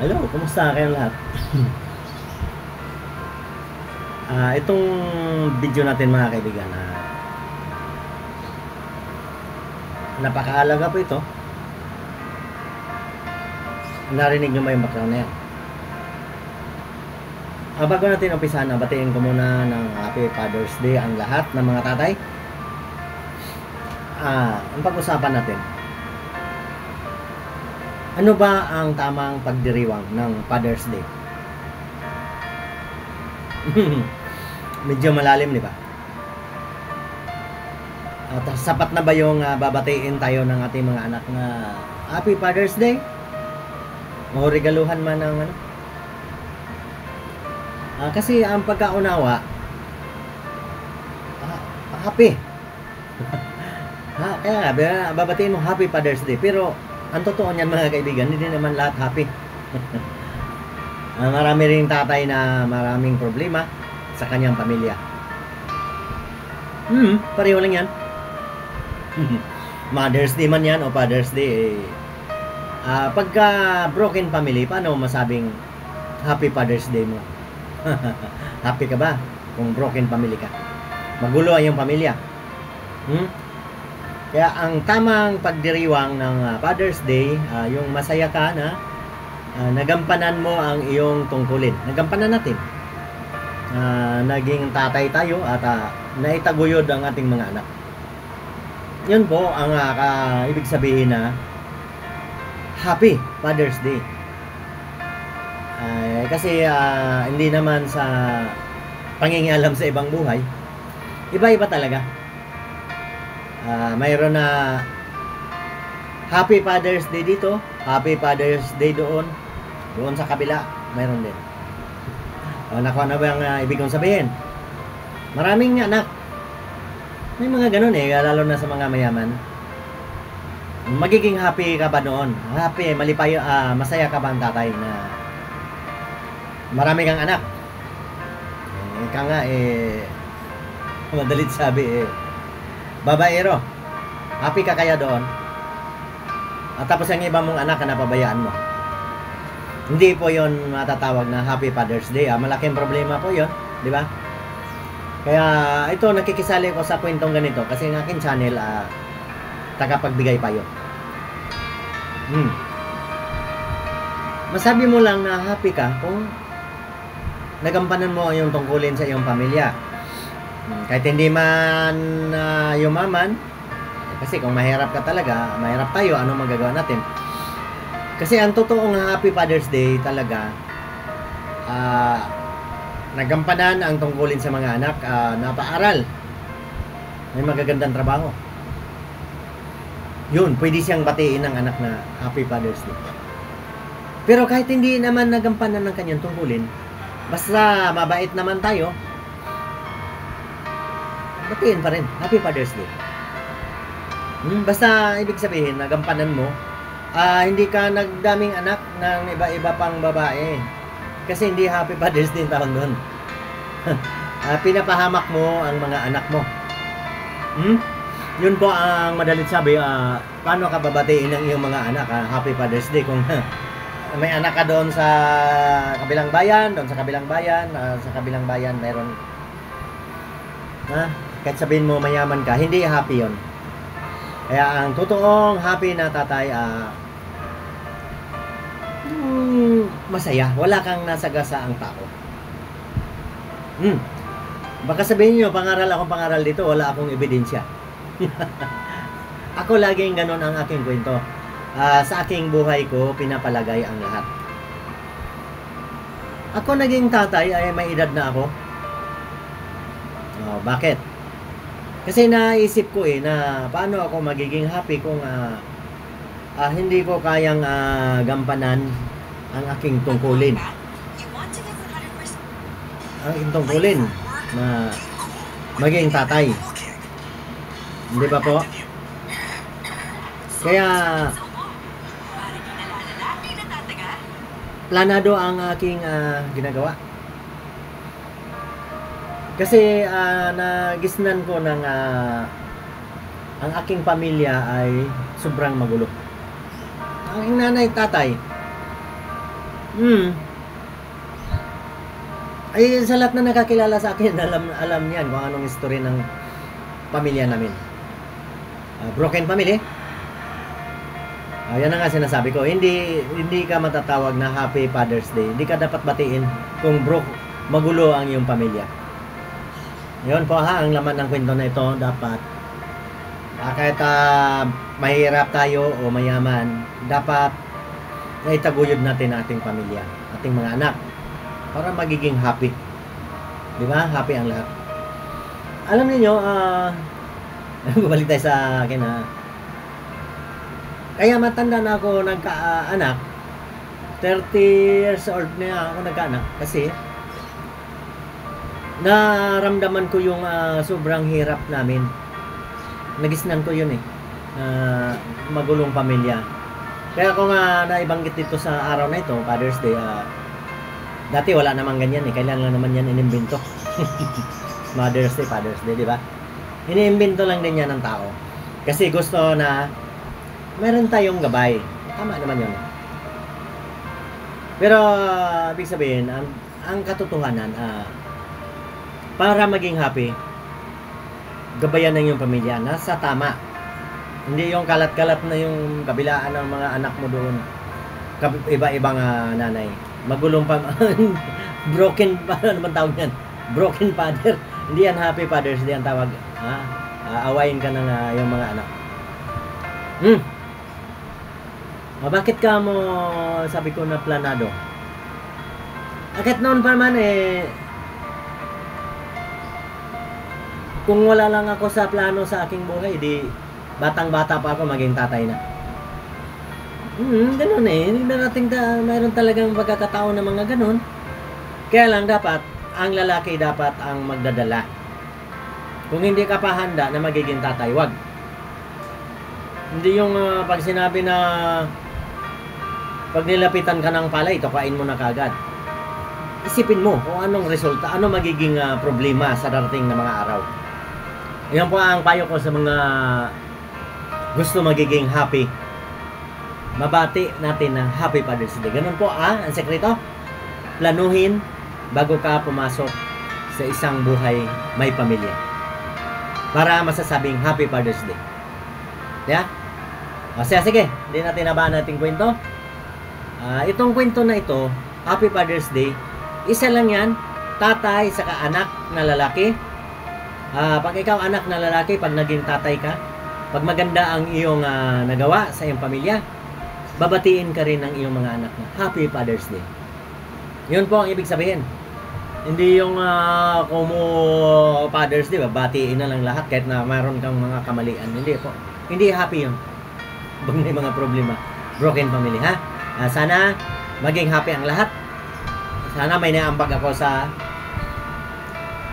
Hello, kumusta kayong lahat? Itong video natin mga kaibigan, napakahalaga po ito. Narinig nyo ba yung background na yan? Bago natin umpisahan, batiin ko muna ng Happy Father's Day ang lahat ng mga tatay. Ang pag-usapan natin, ano ba ang tamang pagdiriwang ng Father's Day? Medyo malalim, di ba? At sapat na ba yung babatiin tayo ng ating mga anak na Happy Father's Day? O regaluhan man ng ano? Kasi ang pagkaunawa, happy. Kaya nga, babatiin mo Happy Father's Day. Pero ang totoo niyan mga kaibigan, hindi naman lahat happy. Marami ring tatay na maraming problema sa kanyang pamilya. Pareho lang yan. Mother's Day man yan o Father's Day, pagka broken family, paano masabing Happy Father's Day mo? Happy ka ba kung broken family ka? Magulo ang iyong pamilya. Kaya ang tamang pagdiriwang ng Father's Day, yung masaya ka na nagampanan mo ang iyong tungkulin. Nagampanan natin. Naging tatay tayo at naitaguyod ang ating mga anak. Yun po ang ibig sabihin na Happy Father's Day. Kasi hindi naman sa pangingialam sa ibang buhay, iba-iba talaga. Mayroon na Happy Father's Day dito, Happy Father's Day doon sa kabila, mayroon din. Nakuha na ba ang ibig kong sabihin? Maraming anak, may mga ganun lalo na sa mga mayaman. Magiging happy ka ba noon? Happy, malipay, masaya ka ba ang tatay na marami kang anak? Ika nga madalit sabi babaero, happy ka kaya doon? At tapos ang iba mong anak na napabayaan mo. Hindi po yon matatawag na Happy Father's Day. Malaking problema po yon, di ba? Kaya ito, nakikisali ko sa kwentong ganito kasi ang aking channel, tagapagbigay payo. Masabi mo lang na happy ka kung nagampanan mo ang iyong tungkulin sa iyong pamilya. Kahit hindi man yumaman, kasi kung mahirap ka talaga, mahirap tayo, anong magagawa natin? Kasi ang totoong Happy Father's Day talaga, nagampanan ang tungkulin sa mga anak, napaaral, may magagandang trabaho. Yun, pwede siyang batiin ng anak na Happy Father's Day. Pero kahit hindi naman nagampanan ng kanyang tungkulin, basta mabait naman tayo, batiin pa rin, Happy Father's Day. Basta ibig sabihin, nagampanan mo, hindi ka nagdaming anak ng iba-iba pang babae. Kasi hindi Happy Father's Day tawag doon. Pinapahamak mo ang mga anak mo. Yun po ang madalit sabi, paano ka babatiin ng iyong mga anak, Happy Father's Day kung may anak ka doon sa kabilang bayan, sa kabilang bayan meron, kahit sabihin mo mayaman ka, hindi happy yon. Kaya ang totoong happy na tatay, masaya, wala kang nasagasa ang tao. Baka sabihin nyo, akong pangaral dito, wala akong ebidensya. Ako laging ganun ang aking kwento. Sa aking buhay ko, pinapalagay ang lahat. Ako naging tatay ay may edad na ako. Bakit? Kasi naisip ko na paano ako magiging happy kung hindi ko kayang gampanan ang aking tungkulin. Ang aking tungkulin na maging tatay. Hindi ba po? Kaya planado ang aking ginagawa. Kasi nagisnan ko ng ang aking pamilya ay sobrang magulo. Ang nanay, tatay, Hmm. Ay, sa lahat na nakakilala sa akin, alam niyan kung anong history ng pamilya namin. Broken family. Yan na nga sinasabi ko. Hindi ka matatawag na Happy Father's Day. Hindi ka dapat batiin kung magulo ang iyong pamilya. Yun po ha, ang laman ng kwento na ito. Dapat kahit mahirap tayo o mayaman, dapat naitaguyod natin ating pamilya, ating mga anak, para magiging happy. Di ba? Happy ang lahat. Alam niyo, balik tayo sa akin ha. Kaya matanda na ako nagkaanak. 30 years old na ako nagkaanak kasi naramdaman ko yung sobrang hirap namin. Nagisnan ko yun eh. Magulong pamilya. Kaya ako nga naibanggit dito sa araw na ito, Father's Day, dati wala namang ganyan eh. Kailan lang naman yan inimbento. Mother's Day, Father's Day, di ba? Iniimbento lang din yan ng tao. Kasi gusto na meron tayong gabay. Tama naman yun. Pero, ibig sabihin, ang katotohanan, para maging happy, gabayan ng iyong pamilya, nasa tama. Hindi yung kalat-kalat na yung kabilaan ng mga anak mo doon. Iba-ibang nanay. Magulong pa, broken, ano naman tawag yan? Broken father. Hindi yan Happy Father's Day ang tawag. Awayin ka ng yung mga anak. Bakit ka mo, sabi ko na planado? Kahit noon pa man kung wala lang ako sa plano sa aking buhay, di batang-bata pa ako, maging tatay na. Ganun mayroon talagang pagkakataon na mga ganun. Kaya lang dapat, ang lalaki dapat ang magdadala. Kung hindi ka pa handa na magiging tatay, wag. Hindi yung pag sinabi na pag nilapitan ka ng palay, tokain mo na kagad. Isipin mo kung anong resulta, ano magiging problema sa darating na mga araw. Yan po ang payo ko sa mga gusto magiging happy. Mabati natin na Happy Father's Day. Ganun po ang sekreto. Planuhin bago ka pumasok sa isang buhay may pamilya. Para masasabing Happy Father's Day. Yeah? Sige, hindi natin nabaan nating kwento. Itong kwento na ito, Happy Father's Day, isa lang yan, tatay saka anak na lalaki. Pag ikaw anak na lalaki, pag naging tatay ka, pag maganda ang iyong nagawa sa iyong pamilya, babatiin ka rin ng iyong mga anak na Happy Father's Day. Yun po ang ibig sabihin. Hindi yung kumo Father's Day, babatiin na lang lahat kahit na mayroon kang mga kamalian. Hindi po. Hindi happy yun. Pag may mga problema. Broken family, ha? Sana maging happy ang lahat. Sana may naambag ako sa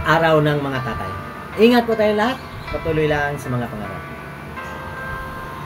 araw ng mga tatay. Ingat po tayo lahat. Patuloy lang sa mga pangarap.